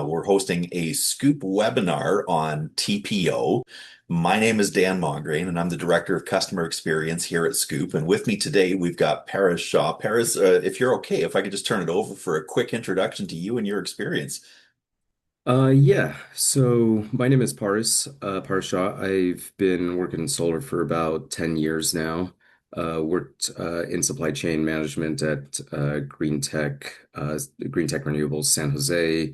We're hosting a Scoop webinar on TPO. My name is Dan Mongrain, and I'm the Director of Customer Experience here at Scoop. And with me today, we've got Paris Shaw. Paris, if you're okay, if I could just turn it over for a quick introduction to you and your experience. Yeah. So my name is Paris Shaw. I've been working in solar for about 10 years now. Worked in supply chain management at Green Tech Renewables San Jose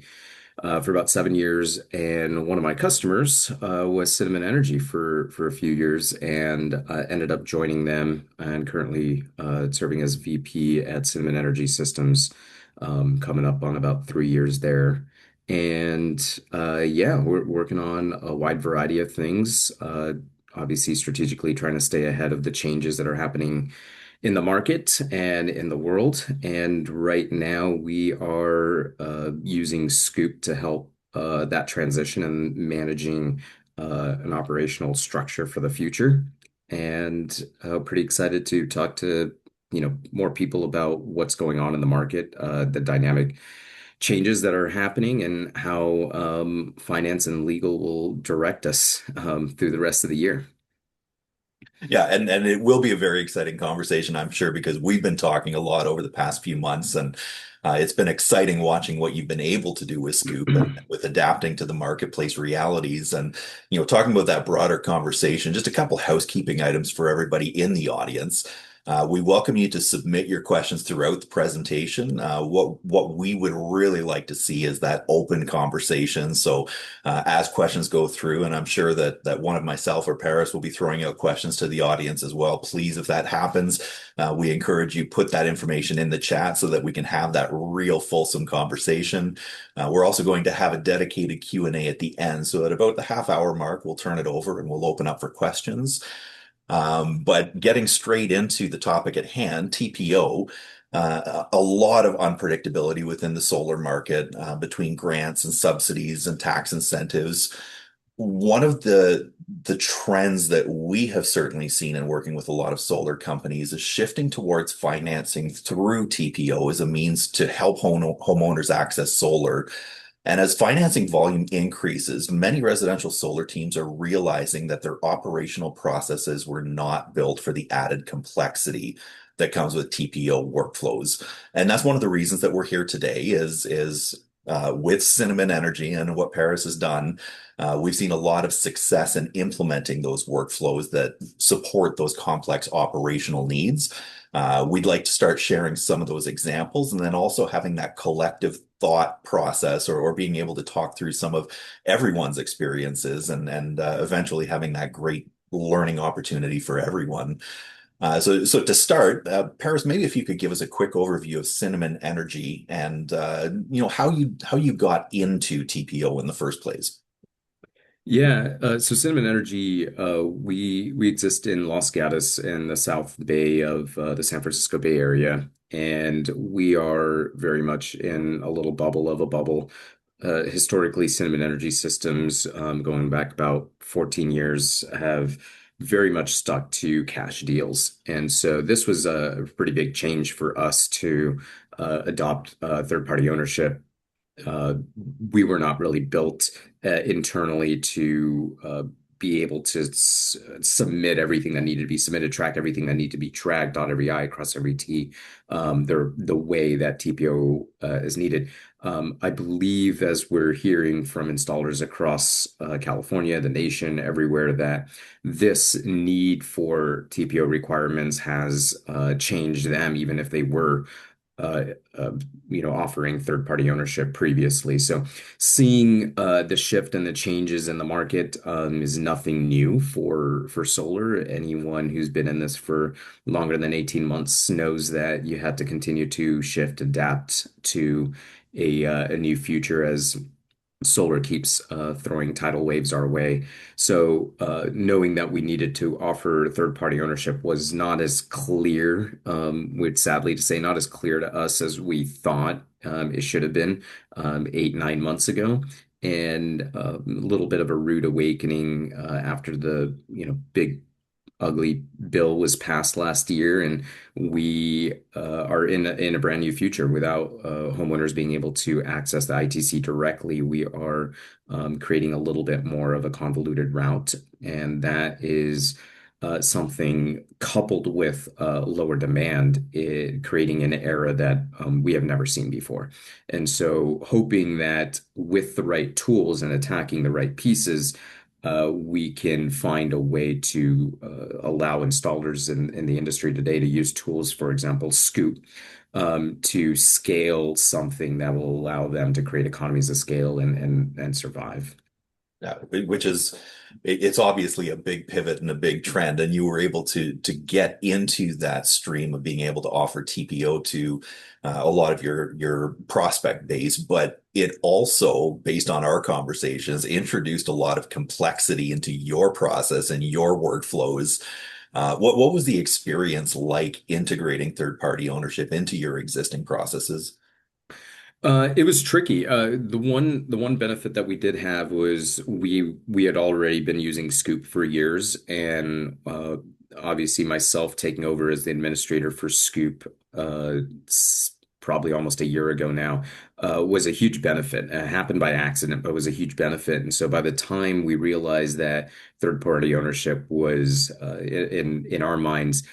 for about 7 years. And one of my customers was Cinnamon Energy for a few years, and ended up joining them and currently serving as VP at Cinnamon Energy Systems, coming up on about 3 years there. And yeah, we're working on a wide variety of things. Obviously, strategically trying to stay ahead of the changes that are happening in the market and in the world. And right now, we are using Scoop to help that transition and managing an operational structure for the future. And pretty excited to talk to more people about what's going on in the market, the dynamic changes that are happening, and how finance and legal will direct us through the rest of the year. Yeah, and it will be a very exciting conversation, I'm sure, because we've been talking a lot over the past few months, and it's been exciting watching what you've been able to do with Scoop and with adapting to the marketplace realities. And talking about that broader conversation, just a couple housekeeping items for everybody in the audience. We welcome you to submit your questions throughout the presentation. What we would really like to see is that open conversation. So as questions go through, and I'm sure that one of myself or Paris will be throwing out questions to the audience as well. Please, if that happens, we encourage you put that information in the chat so that we can have that real fulsome conversation. We're also going to have a dedicated Q&A at the end. So at about the half-hour mark, we'll turn it over and we'll open up for questions. But getting straight into the topic at hand, TPO, a lot of unpredictability within the solar market between grants and subsidies and tax incentives. One of the trends that we have certainly seen in working with a lot of solar companies is shifting towards financing through TPO as a means to help homeowners access solar. And as financing volume increases, many residential solar teams are realizing that their operational processes were not built for the added complexity that comes with TPO workflows. And that's one of the reasons that we're here today is with Cinnamon Energy and what Paris has done. We've seen a lot of success in implementing those workflows that support those complex operational needs. We'd like to start sharing some of those examples and then also having that collective thought process or being able to talk through some of everyone's experiences and eventually having that great learning opportunity for everyone. So to start, Paris, maybe if you could give us a quick overview of Cinnamon Energy and how you got into TPO in the first place. Yeah, so Cinnamon Energy, we exist in Los Gatos in the South Bay of the San Francisco Bay Area, and we are very much in a little bubble of a bubble. Historically, Cinnamon Energy Systems, going back about 14 years, have very much stuck to cash deals, and so this was a pretty big change for us to adopt third-party ownership. uh, we were not really built internally to be able to submit everything that needed to be submitted, track everything that needed to be tracked, dot every I, cross every T, the way that TPO is needed. I believe, as we're hearing from installers across California, the nation, everywhere, that this need for TPO requirements has changed them, even if they were uh, uh, offering third-party ownership previously. So seeing the shift and the changes in the market is nothing new for solar. Anyone who's been in this for longer than 18 months knows that you have to continue to shift, adapt to a new future as solar keeps throwing tidal waves our way. So knowing that we needed to offer third-party ownership was not as clear, which sadly to say, not as clear to us as we thought it should have been 8, 9 months ago. And a little bit of a rude awakening after the big ugly bill was passed last year, and we are in a brand new future without homeowners being able to access the ITC directly. We are creating a little bit more of a convoluted route, and that is something coupled with lower demand, creating an era that we have never seen before. And so, hoping that with the right tools and attacking the right pieces, we can find a way to allow installers in the industry today to use tools, for example, Scoop, to scale something that will allow them to create economies of scale and survive. Yeah, which is it's obviously a big pivot and a big trend, and you were able to get into that stream of being able to offer TPO to a lot of your prospect base, but it also, based on our conversations, introduced a lot of complexity into your process and your workflows. What was the experience like integrating third party ownership into your existing processes? It was tricky. The one benefit that we did have was we had already been using Scoop for years, and obviously myself taking over as the administrator for Scoop probably almost a year ago now was a huge benefit. It happened by accident, but was a huge benefit. And so by the time we realized that third party ownership was in our minds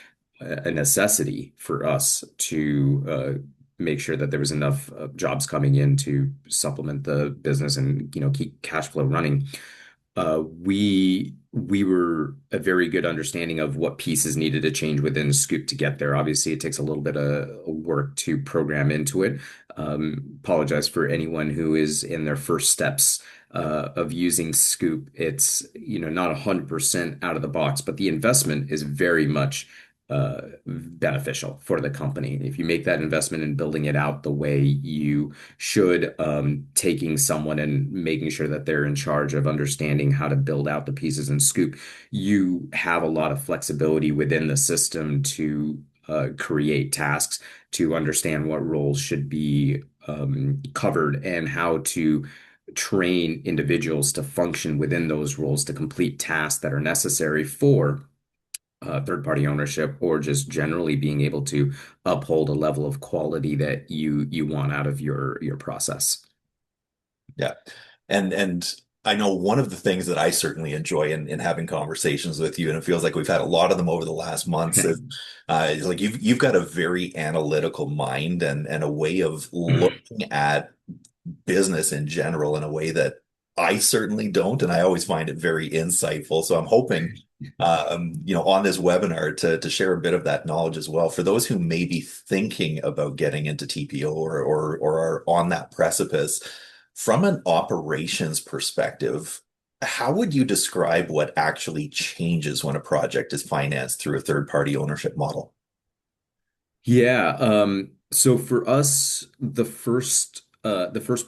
a necessity for us to make sure that there was enough jobs coming in to supplement the business and keep cash flow running. We were a very good understanding of what pieces needed to change within Scoop to get there. Obviously, it takes a little bit of work to program into it. Apologize for anyone who is in their first steps of using Scoop. It's not 100% out of the box, but the investment is very much beneficial for the company. If you make that investment in building it out the way you should, taking someone and making sure that they're in charge of understanding how to build out the pieces in Scoop, you have a lot of flexibility within the system to create tasks, to understand what roles should be covered and how to train individuals to function within those roles to complete tasks that are necessary for third-party ownership, or just generally being able to uphold a level of quality that you want out of your process. Yeah. And I know one of the things that I certainly enjoy in having conversations with you, and it feels like we've had a lot of them over the last months, is like you've got a very analytical mind and a way of looking at business in general in a way that I certainly don't, and I always find it very insightful. So I'm hoping, on this webinar to share a bit of that knowledge as well for those who may be thinking about getting into TPO or are on that precipice. From an operations perspective, how would you describe what actually changes when a project is financed through a third-party ownership model? Yeah. So for us, the first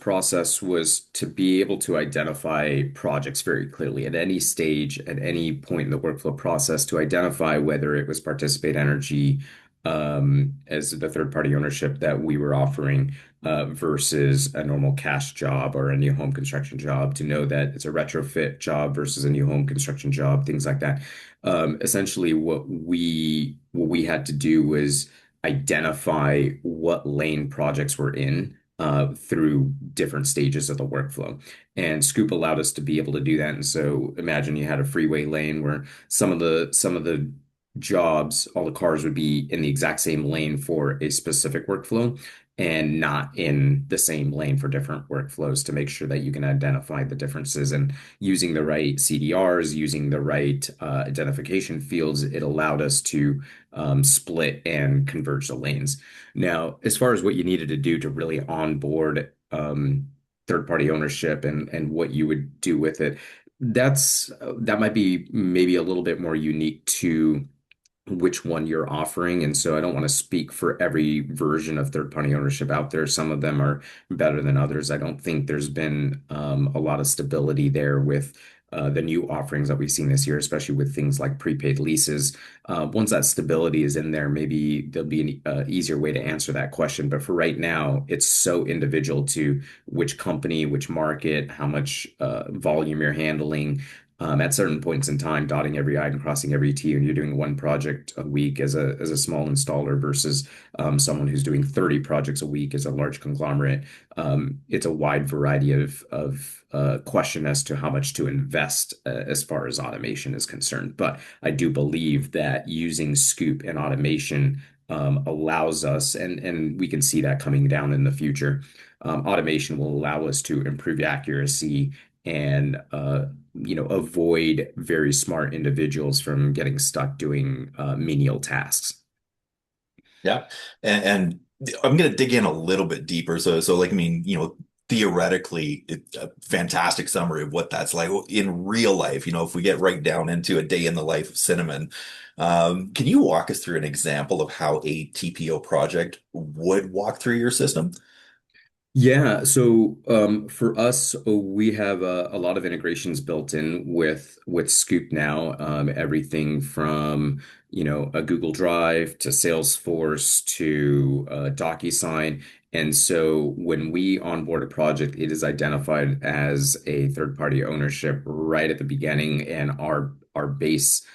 process was to be able to identify projects very clearly at any stage, at any point in the workflow process, to identify whether it was Participate Energy as the third party ownership that we were offering versus a normal cash job or a new home construction job, to know that it's a retrofit job versus a new home construction job, things like that. Essentially, what we had to do was identify what lane projects were in through different stages of the workflow. And Scoop allowed us to be able to do that. And so imagine you had a freeway lane where some of the jobs, all the cars would be in the exact same lane for a specific workflow and not in the same lane for different workflows, to make sure that you can identify the differences. And using the right CDRs, using the right identification fields, it allowed us to split and converge the lanes. Now, as far as what you needed to do to really onboard third-party ownership and what you would do with it, that might be maybe a little bit more unique to which one you're offering. And so I don't want to speak for every version of third-party ownership out there. Some of them are better than others. I don't think there's been a lot of stability there with the new offerings that we've seen this year, especially with things like prepaid leases. Once that stability is in there, maybe there'll be an easier way to answer that question. But for right now, it's so individual to which company, which market, how much volume you're handling. at certain points in time, dotting every I and crossing every T, and you're doing one project a week as a small installer versus someone who's doing 30 projects a week as a large conglomerate. It's a wide variety of question as to how much to invest as far as automation is concerned. But I do believe that using Scoop and automation allows us, and we can see that coming down in the future. Automation will allow us to improve accuracy and avoid very smart individuals from getting stuck doing menial tasks. Yeah. And I'm going to dig in a little bit deeper. So like, I mean, theoretically, a fantastic summary of what that's like in real life. If we get right down into a day in the life of Cinnamon, can you walk us through an example of how a TPO project would walk through your system? Yeah, so for us, we have a lot of integrations built in with Scoop now. Everything from a Google Drive to Salesforce to DocuSign. And so when we onboard a project, it is identified as a third-party ownership right at the beginning, and our base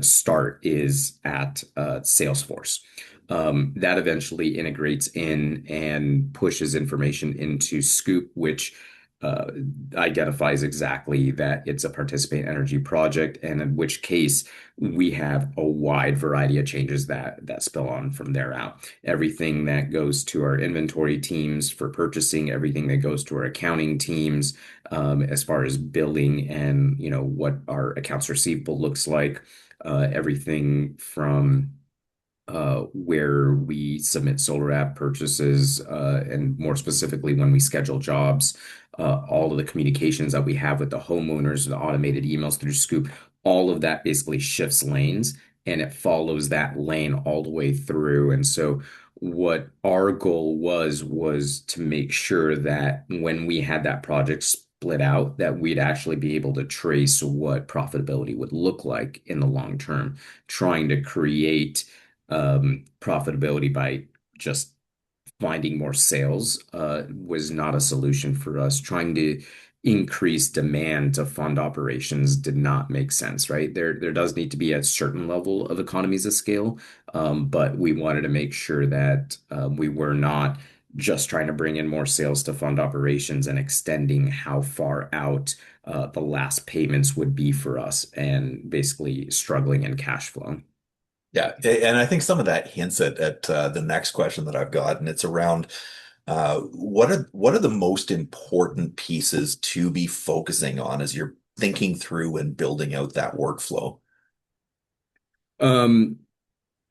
start is at Salesforce. That eventually integrates in and pushes information into Scoop, which uh, identifies exactly that it's a participant energy project, and in which case we have a wide variety of changes that spill on from there out. Everything that goes to our inventory teams for purchasing, everything that goes to our accounting teams, as far as billing and what our accounts receivable looks like, everything from where we submit solar app purchases, and more specifically when we schedule jobs, all of the communications that we have with the homeowners, the automated emails through Scoop, all of that basically shifts lanes and it follows that lane all the way through. And so what our goal was to make sure that when we had that project split out, that we'd actually be able to trace what profitability would look like in the long term, trying to create profitability by just finding more sales was not a solution for us. Trying to increase demand to fund operations did not make sense, right? There does need to be a certain level of economies of scale, but we wanted to make sure that we were not just trying to bring in more sales to fund operations and extending how far out the last payments would be for us and basically struggling in cash flow. Yeah, and I think some of that hints at the next question that I've got, and it's around what are the most important pieces to be focusing on as you're thinking through and building out that workflow? Um,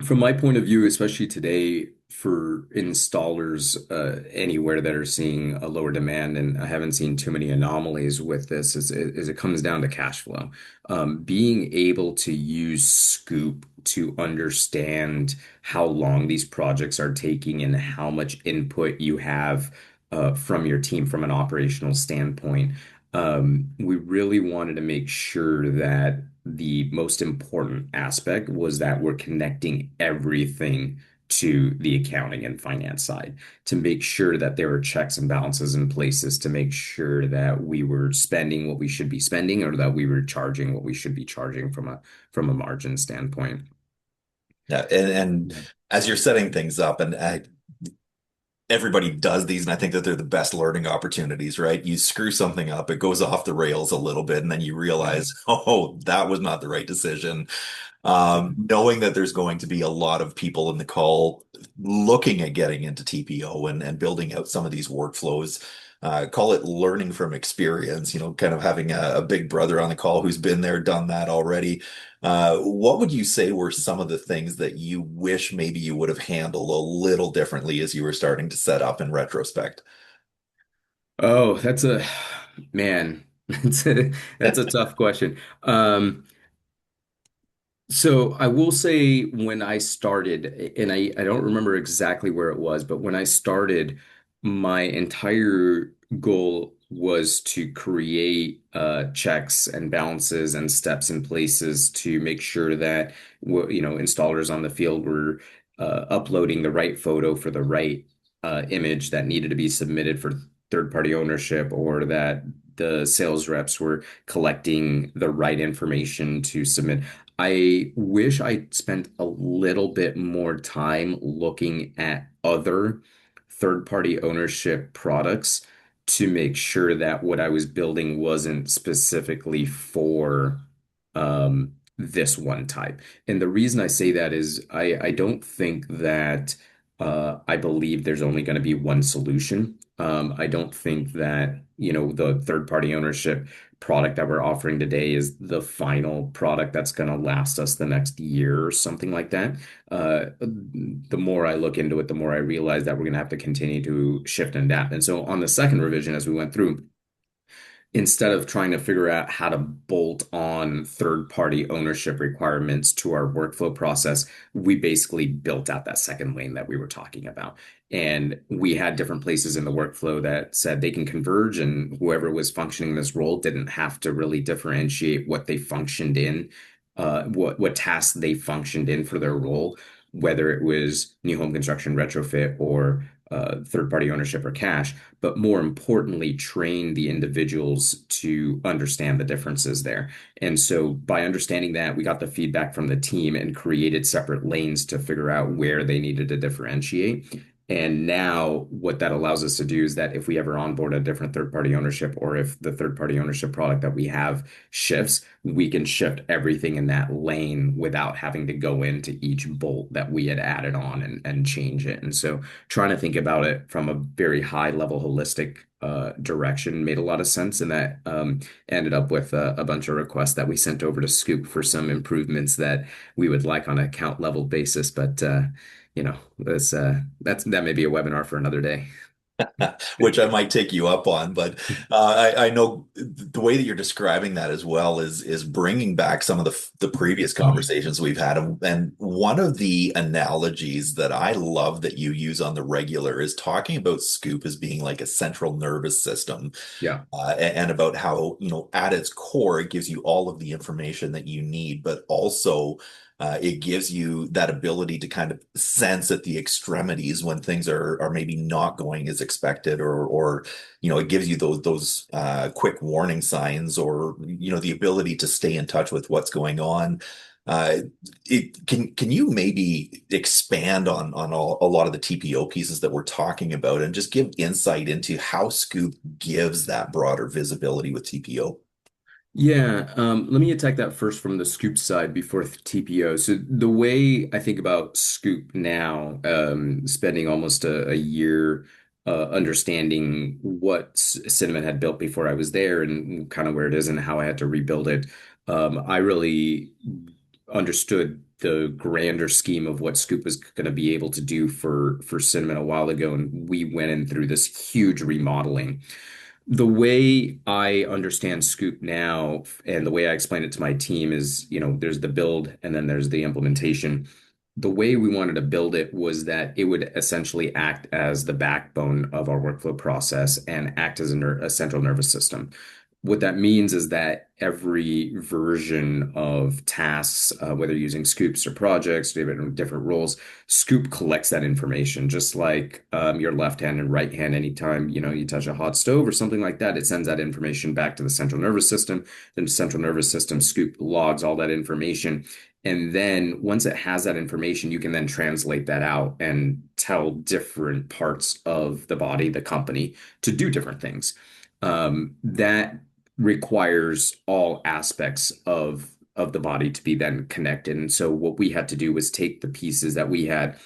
From my point of view, especially today, for installers anywhere that are seeing a lower demand, and I haven't seen too many anomalies with this, is it comes down to cash flow. Being able to use Scoop to understand how long these projects are taking and how much input you have from your team from an operational standpoint. We really wanted to make sure that the most important aspect was that we're connecting everything to the accounting and finance side to make sure that there were checks and balances in places to make sure that we were spending what we should be spending or that we were charging what we should be charging from a margin standpoint. Yeah, and as you're setting things up, and everybody does these, and I think that they're the best learning opportunities, right? You screw something up, it goes off the rails a little bit, and then you realize, oh, that was not the right decision. Knowing that there's going to be a lot of people in the call looking at getting into TPO and building out some of these workflows, call it learning from experience, kind of having a big brother on the call who's been there, done that already. What would you say were some of the things that you wish maybe you would have handled a little differently as you were starting to set up in retrospect? Oh, that's a man. That's a tough question. So I will say when I started, and I don't remember exactly where it was, but when I started, my entire goal was to create checks and balances and steps in places to make sure that installers on the field were uploading the right photo for the right image that needed to be submitted for third-party ownership, or that the sales reps were collecting the right information to submit. I wish I spent a little bit more time looking at other third-party ownership products to make sure that what I was building wasn't specifically for this one type. And the reason I say that is I don't think that I believe there's only going to be one solution. I don't think that, the third-party ownership product that we're offering today is the final product that's going to last us the next year or something like that. The more I look into it, the more I realize that we're going to have to continue to shift and adapt. And so on the second revision, as we went through, instead of trying to figure out how to bolt on third-party ownership requirements to our workflow process, we basically built out that second lane that we were talking about. And we had different places in the workflow that said they can converge, and whoever was functioning this role didn't have to really differentiate what they functioned in, what tasks they functioned in for their role, whether it was new home construction, retrofit, or third-party ownership or cash, but more importantly, train the individuals to understand the differences there. And so by understanding that, we got the feedback from the team and created separate lanes to figure out where they needed to differentiate. And now what that allows us to do is that if we ever onboard a different third-party ownership, or if the third-party ownership product that we have shifts, we can shift everything in that lane without having to go into each bolt that we had added on and change it. And so trying to think about it from a very high level holistic direction made a lot of sense, and that ended up with a bunch of requests that we sent over to Scoop for some improvements that we would like on an account level basis. But that may be a webinar for another day. which I might take you up on. But I know the way that you're describing that as well is bringing back some of the previous conversations we've had. And one of the analogies that I love that you use on the regular is talking about Scoop as being like a central nervous system, Yeah. and about how, at its core, it gives you all of the information that you need, but also it gives you that ability to kind of sense at the extremities when things are maybe not going as expected, or it gives you those quick warning signs, or the ability to stay in touch with what's going on. Uh, can you maybe expand on a lot of the TPO pieces that we're talking about, and just give insight into how Scoop gives that broader visibility with TPO? Yeah, let me attack that first from the Scoop side before TPO. So the way I think about Scoop now, spending almost a year understanding what Cinnamon had built before I was there, and kind of where it is and how I had to rebuild it, I really understood the grander scheme of what Scoop was going to be able to do for Cinnamon a while ago, and we went in through this huge remodeling. The way I understand Scoop now, and the way I explain it to my team is, there's the build and then there's the implementation. The way we wanted to build it was that it would essentially act as the backbone of our workflow process and act as a central nervous system. What that means is that every version of tasks, whether using scoops or projects, different roles, Scoop collects that information, just like your left hand and right hand. Anytime you touch a hot stove or something like that, it sends that information back to the central nervous system. Then the central nervous system Scoop logs all that information, and then once it has that information, you can then translate that out and tell different parts of the body, the company, to do different things. That requires all aspects of the body to be then connected. And so what we had to do was take the pieces that we had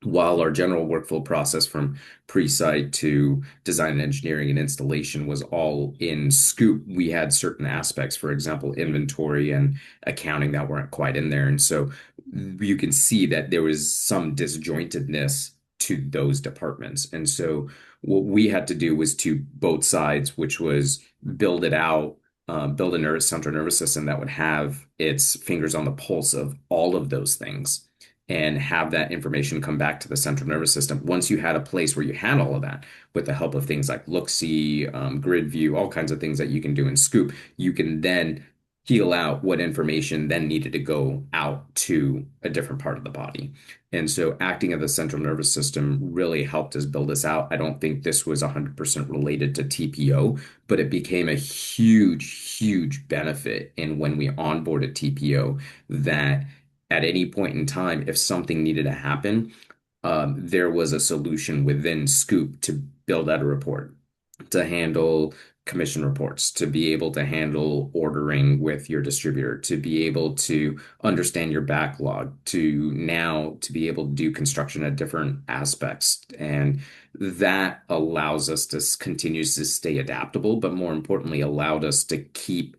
while our general workflow process from pre-site to design and engineering and installation was all in Scoop. We had certain aspects, for example, inventory and accounting, that weren't quite in there. And so you can see that there was some disjointedness to those departments. And so what we had to do was to both sides, which was build it out, build a central nervous system that would have its fingers on the pulse of all of those things and have that information come back to the central nervous system. Once you had a place where you had all of that, with the help of things like Look-See, Grid View, all kinds of things that you can do in Scoop, you can then heal out what information then needed to go out to a different part of the body. And so acting of the central nervous system really helped us build this out. I don't think this was 100% related to TPO, but it became a huge benefit in when we onboarded TPO that at any point in time, if something needed to happen, there was a solution within Scoop to build out a report, to handle commission reports, to be able to handle ordering with your distributor, to be able to understand your backlog, to now to be able to do construction at different aspects. And that allows us to continue to stay adaptable, but more importantly, allowed us to keep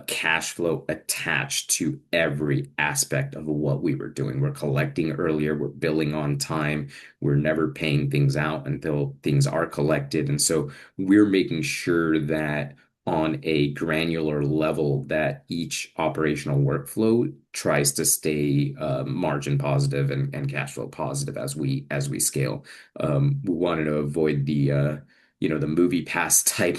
cash flow attached to every aspect of what we were doing. We're collecting earlier, we're billing on time, we're never paying things out until things are collected. And so we're making sure that on a granular level that each operational workflow tries to stay margin positive and cash flow positive as we scale. We wanted to avoid the movie pass type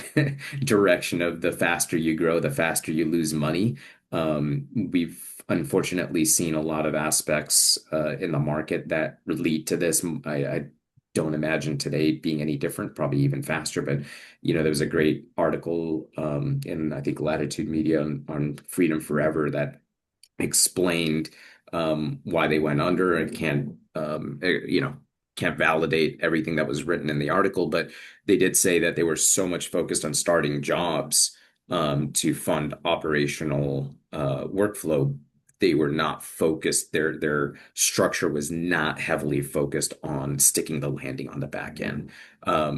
direction of the faster you grow, the faster you lose money. We've unfortunately seen a lot of aspects in the market that lead to this. I don't imagine today being any different, probably even faster. But there was a great article in I think Latitude Media on Freedom Forever that explained why they went under and can't validate everything that was written in the article, but they did say that they were so much focused on starting jobs to fund operational workflow. They were not focused. Their structure was not heavily focused on sticking the landing on the back end.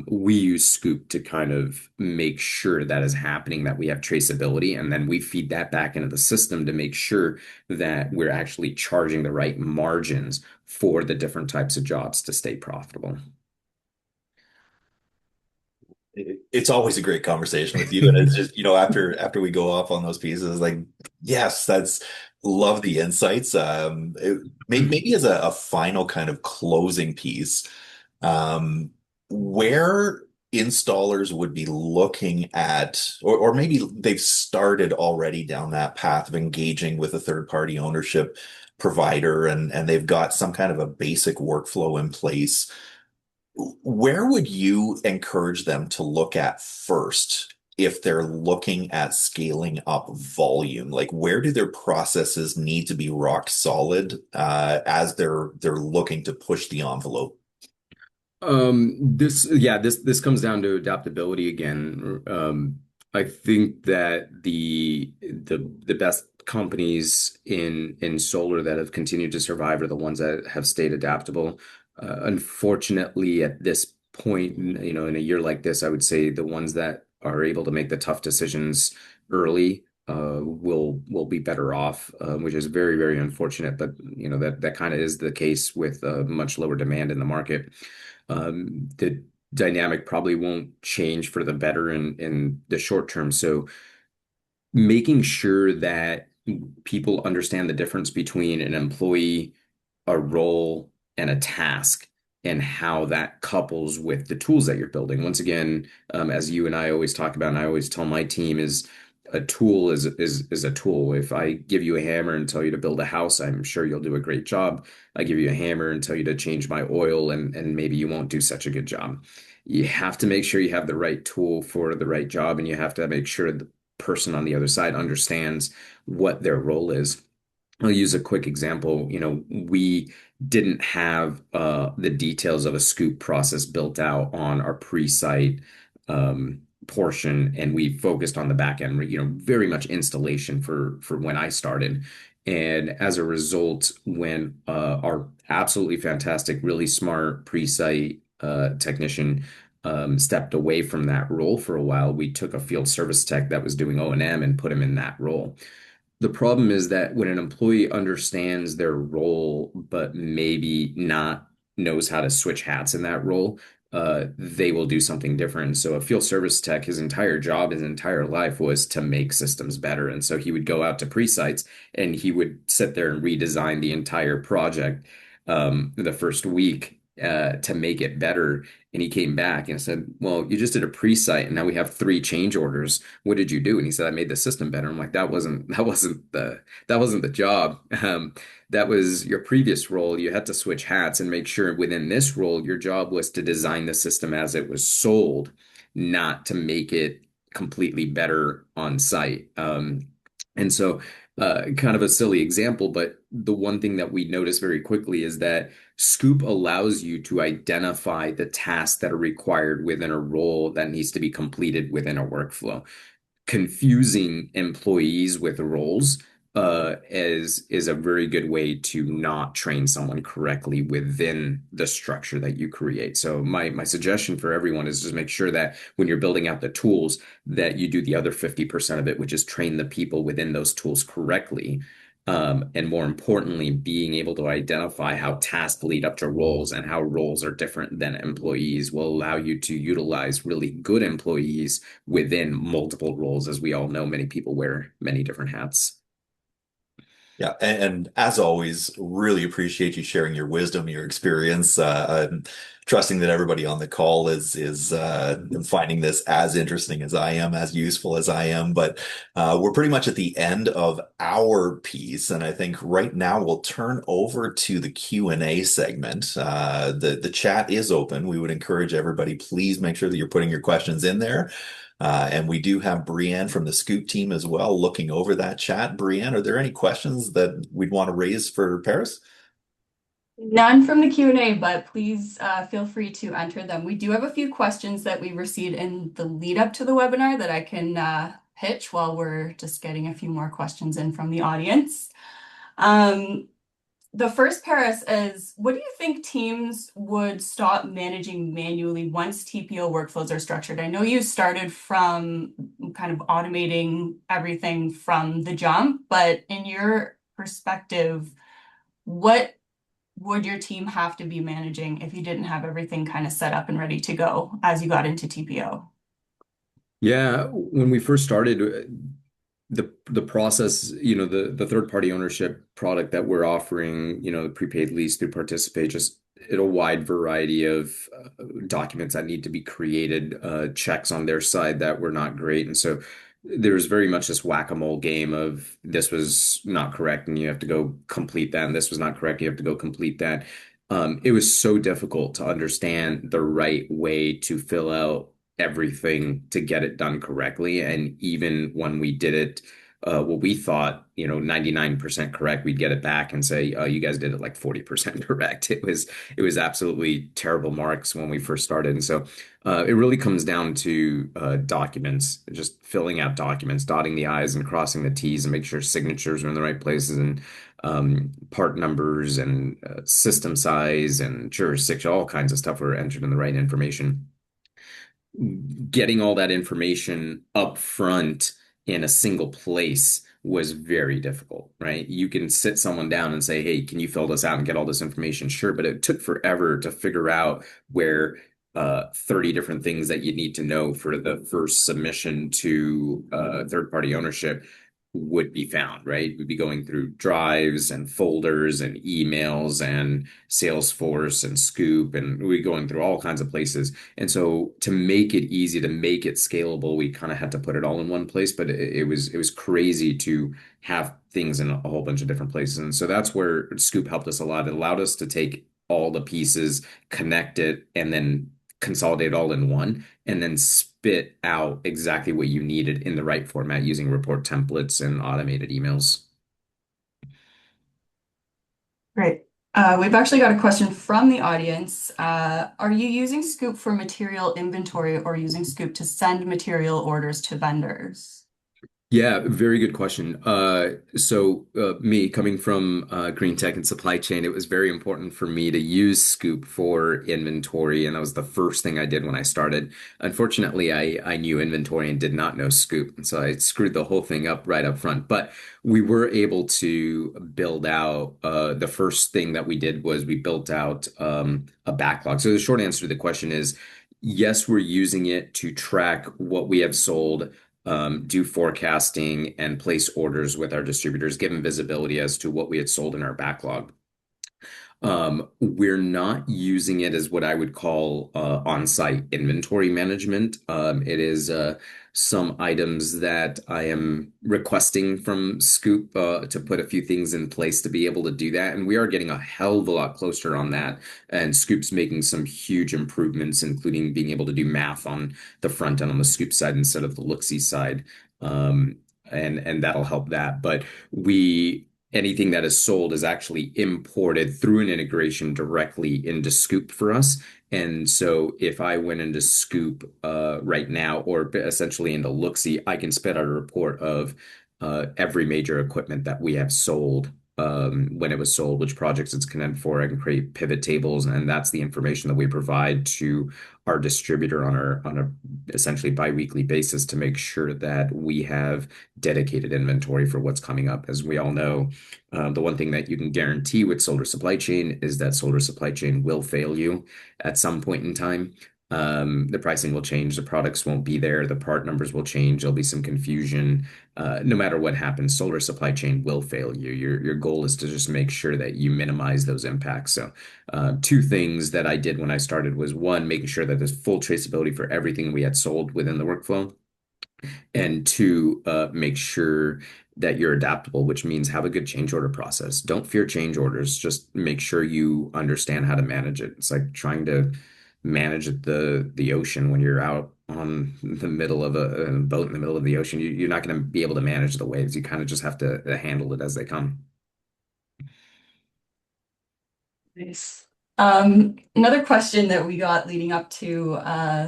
We use Scoop to kind of make sure that is happening, that we have traceability, and then we feed that back into the system to make sure that we're actually charging the right margins for the different types of jobs to stay profitable. It's always a great conversation with you. And it's just, after we go off on those pieces, like, yes, that's love the insights. Maybe as a final kind of closing piece, where installers would be looking at, or maybe they've started already down that path of engaging with a third party ownership provider and they've got some kind of a basic workflow in place. Where would you encourage them to look at first if they're looking at scaling up volume? Like, where do their processes need to be rock solid as they're looking to push the envelope? This comes down to adaptability again. I think that the best companies in solar that have continued to survive are the ones that have stayed adaptable. Unfortunately, at this point, in a year like this, I would say the ones that are able to make the tough decisions early will be better off, which is very unfortunate. But that kind of is the case with much lower demand in the market. The dynamic probably won't change for the better in the short term. So making sure that people understand the difference between an employee, a role, and a task, and how that couples with the tools that you're building. Once again, as you and I always talk about, and I always tell my team, is a tool is a tool. If I give you a hammer and tell you to build a house, I'm sure you'll do a great job. I give you a hammer and tell you to change my oil, and maybe you won't do such a good job. You have to make sure you have the right tool for the right job, and you have to make sure the person on the other side understands what their role is. I'll use a quick example. We didn't have the details of a scoop process built out on our pre-site portion, and we focused on the back end, very much installation for when I started. And as a result, when our absolutely fantastic, really smart pre-site technician stepped away from that role for a while, we took a field service tech that was doing O&M and put him in that role. The problem is that when an employee understands their role, but maybe not knows how to switch hats in that role, they will do something different. So a field service tech, his entire job, his entire life was to make systems better. And so he would go out to pre-sites and he would sit there and redesign the entire project the first week. to make it better. And he came back and said, "Well, you just did a pre-site, and now we have three change orders. What did you do?" And he said, "I made the system better." I'm like, that wasn't the job. That was your previous role. You had to switch hats and make sure within this role, your job was to design the system as it was sold, not to make it completely better on site. And so, kind of a silly example, but the one thing that we notice very quickly is that Scoop allows you to identify the tasks that are required within a role that needs to be completed within a workflow. Confusing employees with roles is a very good way to not train someone correctly within the structure that you create. So my suggestion for everyone is just make sure that when you're building out the tools, that you do the other 50% of it, which is train the people within those tools correctly. And more importantly, being able to identify how tasks lead up to roles and how roles are different than employees will allow you to utilize really good employees within multiple roles. As we all know, many people wear many different hats. Yeah, and as always, really appreciate you sharing your wisdom, your experience. I'm trusting that everybody on the call is finding this as interesting as I am, as useful as I am. But we're pretty much at the end of our piece, and I think right now we'll turn over to the Q&A segment. The chat is open. We would encourage everybody, please make sure that you're putting your questions in there. And we do have Brienne from the Scoop team as well looking over that chat. Brienne, are there any questions that we'd want to raise for Paris? None from the Q&A, but please feel free to enter them. We do have a few questions that we received in the lead up to the webinar that I can pitch while we're just getting a few more questions in from the audience. The first, Paris, is what do you think teams would stop managing manually once TPO workflows are structured? I know you started from kind of automating everything from the jump, but in your perspective, what would your team have to be managing if you didn't have everything kind of set up and ready to go as you got into TPO? Yeah, when we first started, the process, the third party ownership product that we're offering, the prepaid lease through Participate, just a wide variety of documents that need to be created, checks on their side that were not great, and so there's very much this whack-a-mole game of this was not correct and you have to go complete that, and this was not correct, you have to go complete that. It was so difficult to understand the right way to fill out everything to get it done correctly. And even when we did it, what we thought, 99% correct, we'd get it back and say, "Oh, you guys did it like 40% correct." It was absolutely terrible marks when we first started. And so it really comes down to documents, just filling out documents, dotting the I's and crossing the T's and make sure signatures are in the right places, and part numbers and system size and jurisdiction, all kinds of stuff were entered in the right information. Getting all that information up front in a single place was very difficult, right? You can sit someone down and say, "Hey, can you fill this out and get all this information?" Sure, but it took forever to figure out where 30 different things that you need to know for the first submission to third party ownership would be found, right? We'd be going through drives and folders and emails and Salesforce and Scoop, and we're going through all kinds of places. And so to make it easy, to make it scalable, we kind of had to put it all in one place, but it was crazy to have things in a whole bunch of different places. And so that's where Scoop helped us a lot. It allowed us to take all the pieces, connect it, and then consolidate all in one, and then spit out exactly what you needed in the right format using report templates and automated emails. Great. We've actually got a question from the audience. Are you using Scoop for material inventory or using Scoop to send material orders to vendors? Yeah, very good question. So me coming from green tech and supply chain, it was very important for me to use Scoop for inventory, and that was the first thing I did when I started. Unfortunately, I knew inventory and did not know Scoop, and so I screwed the whole thing up right up front. But we were able to build out. The first thing that we did was we built out a backlog. So the short answer to the question is yes, we're using it to track what we have sold, do forecasting, and place orders with our distributors, given visibility as to what we had sold in our backlog. We're not using it as what I would call on-site inventory management. It is some items that I am requesting from Scoop to put a few things in place to be able to do that. And we are getting a hell of a lot closer on that. And Scoop's making some huge improvements, including being able to do math on the front end on the Scoop side instead of the look-see side. Um, and that'll help that. But we anything that is sold is actually imported through an integration directly into Scoop for us. And so if I went into Scoop right now, or essentially into Looksee, I can spit out a report of every major equipment that we have sold, when it was sold, which projects it's connected for. I can create pivot tables, and that's the information that we provide to our distributor on a essentially biweekly basis to make sure that we have dedicated inventory for what's coming up. As we all know, the one thing that you can guarantee with solar supply chain is that solar supply chain will fail you at some point in time. The pricing will change, the products won't be there, the part numbers will change, there'll be some confusion. No matter what happens, solar supply chain will fail you. Your goal is to just make sure that you minimize those impacts. So, two things that I did when I started was one, making sure that there's full traceability for everything we had sold within the workflow, and two, make sure that you're adaptable, which means have a good change order process. Don't fear change orders. Just make sure you understand how to manage it. It's like trying to manage the ocean when you're out on the middle of a boat in the middle of the ocean. You're not going to be able to manage the waves. You kind of just have to handle it as they come. Nice. Another question that we got leading up to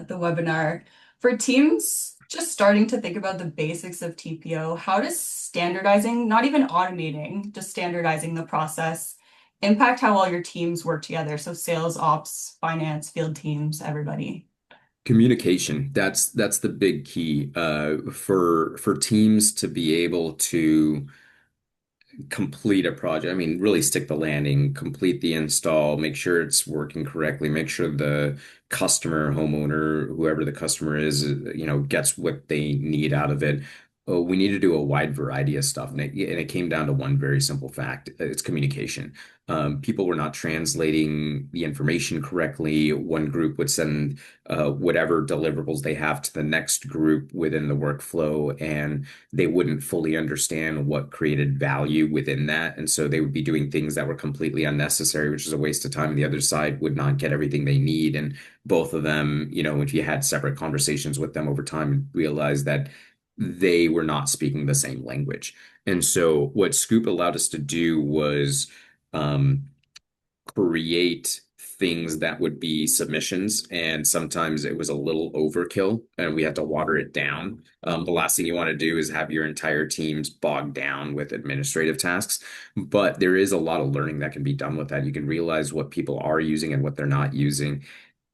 the webinar. For teams just starting to think about the basics of TPO, how does standardizing, not even automating, just standardizing the process, impact how all your teams work together? So sales, ops, finance, field teams, everybody. Communication, that's the big key for teams to be able to complete a project. I mean, really stick the landing, complete the install, make sure it's working correctly, make sure the customer, homeowner, whoever the customer is, gets what they need out of it. We need to do a wide variety of stuff. And it came down to one very simple fact. It's communication. People were not translating the information correctly. One group would send whatever deliverables they have to the next group within the workflow, and they wouldn't fully understand what created value within that. And so they would be doing things that were completely unnecessary, which is a waste of time. And the other side would not get everything they need. And both of them, if you had separate conversations with them over time, realize that they were not speaking the same language. And so what Scoop allowed us to do was um, create things that would be submissions, and sometimes it was a little overkill and we had to water it down. The last thing you want to do is have your entire teams bogged down with administrative tasks, but there is a lot of learning that can be done with that. You can realize what people are using and what they're not using.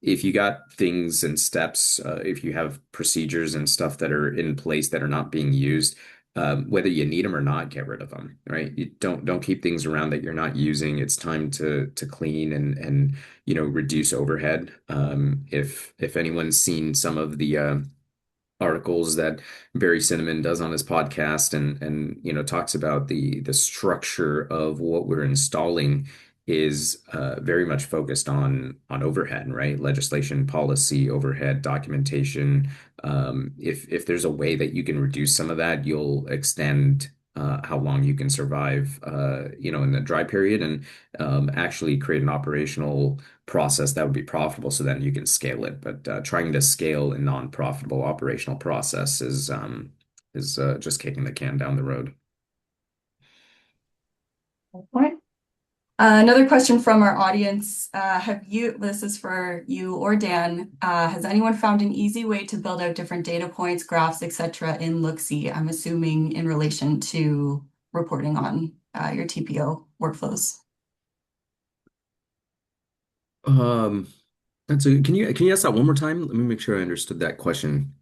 If you got things and steps, if you have procedures and stuff that are in place that are not being used, whether you need them or not, get rid of them, right? You don't keep things around that you're not using. It's time to clean and reduce overhead. If anyone's seen some of the articles that Barry Cinnamon does on his podcast, and talks about the structure of what we're installing is very much focused on overhead, right? Legislation, policy, overhead, documentation. If there's a way that you can reduce some of that, you'll extend how long you can survive, in the dry period, and actually create an operational process that would be profitable, so then you can scale it. But trying to scale a non-profitable operational process is just kicking the can down the road. Point. Another question from our audience. This is for you or Dan, has anyone found an easy way to build out different data points, graphs, etc. in Looksee? I'm assuming in relation to reporting on your TPO workflows. Um, can you ask that one more time? Let me make sure I understood that question.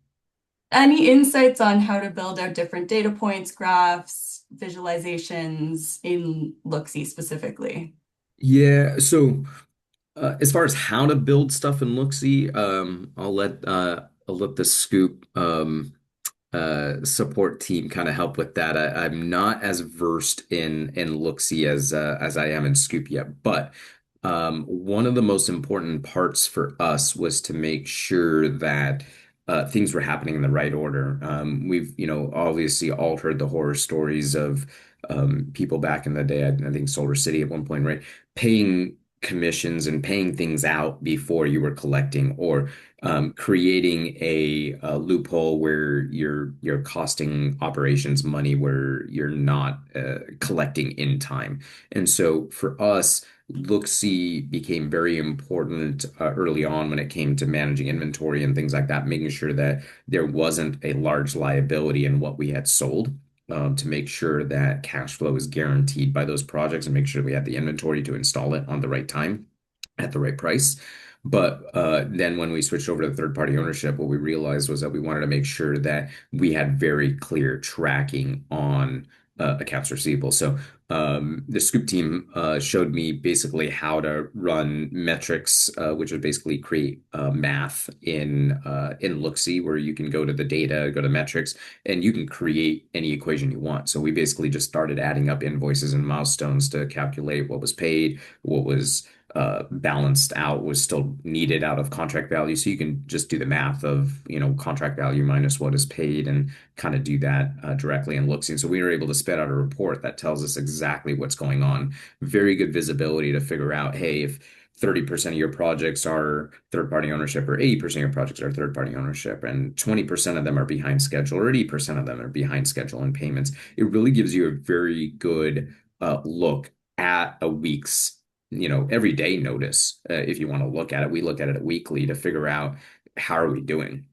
Any insights on how to build out different data points, graphs, visualizations in Looksee specifically? Yeah, so as far as how to build stuff in Looksee, I'll let the Scoop support team kind of help with that. I'm not as versed in Looksee as I am in Scoop yet, but One of the most important parts for us was to make sure that things were happening in the right order. We've, obviously all heard the horror stories of people back in the day. I think Solar City at one point, right? Paying commissions and paying things out before you were collecting, or creating a loophole where you're costing operations money where you're not collecting in time. And so for us, look-see became very important early on when it came to managing inventory and things like that, making sure that there wasn't a large liability in what we had sold, to make sure that cash flow is guaranteed by those projects and make sure we had the inventory to install it on the right time at the right price. But then when we switched over to third-party ownership, what we realized was that we wanted to make sure that we had very clear tracking on accounts receivable. So the Scoop team showed me basically how to run metrics, which would basically create math in Looksee, where you can go to the data, go to metrics, and you can create any equation you want. So we basically just started adding up invoices and milestones to calculate what was paid, what was balanced out, was still needed out of contract value. So you can just do the math of, contract value minus what is paid and kind of do that directly in Looksee. So we were able to spit out a report that tells us exactly what's going on. Very good visibility to figure out, hey, if 30% of your projects are third-party ownership, or 80% of your projects are third-party ownership, and 20% of them are behind schedule, or 80% of them are behind schedule in payments. It really gives you a very good look at a week's, everyday notice. If you want to look at it, we look at it weekly to figure out how are we doing.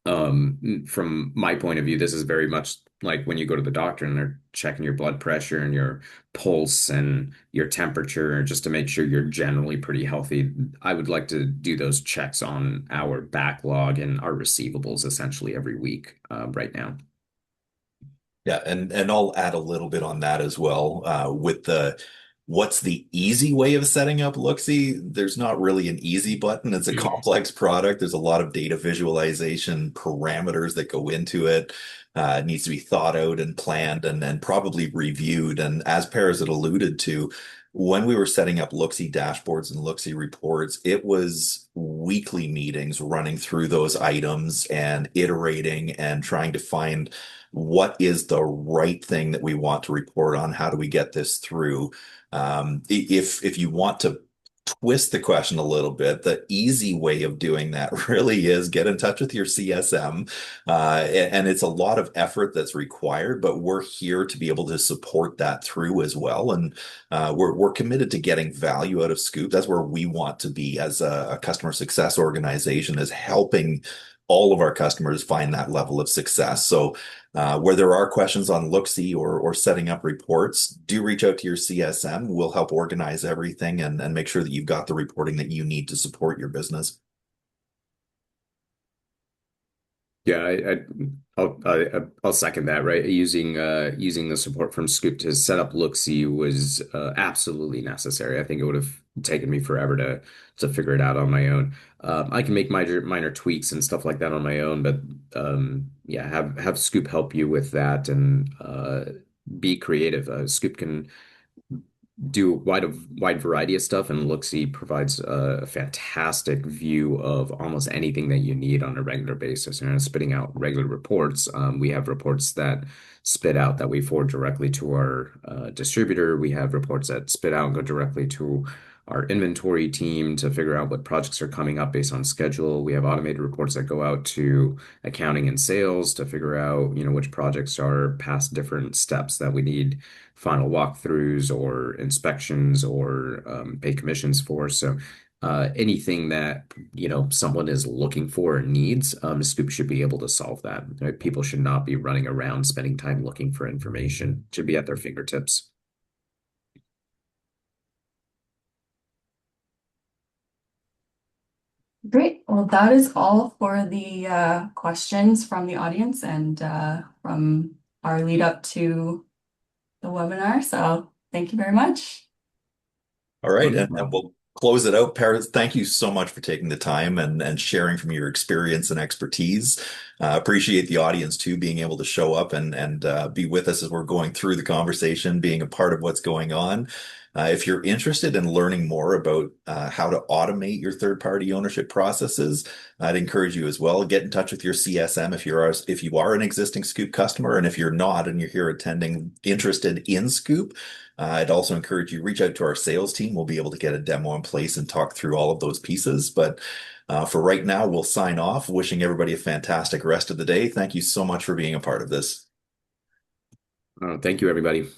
From my point of view, this is very much like when you go to the doctor and they're checking your blood pressure and your pulse and your temperature just to make sure you're generally pretty healthy. I would like to do those checks on our backlog and our receivables essentially every week right now. Yeah, and I'll add a little bit on that as well. With the what's the easy way of setting up Looksee? There's not really an easy button. It's a complex product. There's a lot of data visualization parameters that go into it. It needs to be thought out and planned and then probably reviewed. And as Paris had alluded to, when we were setting up Looksee dashboards and Looksee reports, it was weekly meetings running through those items and iterating and trying to find what is the right thing that we want to report on? How do we get this through? If you want to twist the question a little bit, the easy way of doing that really is get in touch with your CSM. And it's a lot of effort that's required, but we're here to be able to support that through as well. And we're committed to getting value out of Scoop. That's where we want to be as a customer success organization, is helping all of our customers find that level of success. So where there are questions on Looksee or setting up reports, do reach out to your CSM. We'll help organize everything and make sure that you've got the reporting that you need to support your business. Yeah, I'll second that, right? Using the support from Scoop to set up Looksee was absolutely necessary. I think it would have taken me forever to figure it out on my own. I can make minor tweaks and stuff like that on my own, but yeah, have Scoop help you with that and be creative. Scoop can do wide variety of stuff, and Looksee provides a fantastic view of almost anything that you need on a regular basis. And spitting out regular reports, we have reports that spit out that we forward directly to our distributor. We have reports that spit out and go directly to our inventory team to figure out what projects are coming up based on schedule. We have automated reports that go out to accounting and sales to figure out, which projects are past different steps that we need final walkthroughs or inspections or pay commissions for. So anything that someone is looking for or needs, Scoop should be able to solve that. Right? People should not be running around spending time looking for information. It should be at their fingertips. Great. Well, that is all for the questions from the audience and from our lead up to the webinar. So thank you very much. All right, and Wonderful. we'll close it out. Paris, thank you so much for taking the time and sharing from your experience and expertise. Appreciate the audience too, being able to show up and be with us as we're going through the conversation, being a part of what's going on. If you're interested in learning more about how to automate your third-party ownership processes, I'd encourage you as well. Get in touch with your CSM if you are an existing Scoop customer, and if you're not and you're here attending interested in Scoop, I'd also encourage you reach out to our sales team. We'll be able to get a demo in place and talk through all of those pieces. But for right now, we'll sign off. Wishing everybody a fantastic rest of the day. Thank you so much for being a part of this. Thank you, everybody.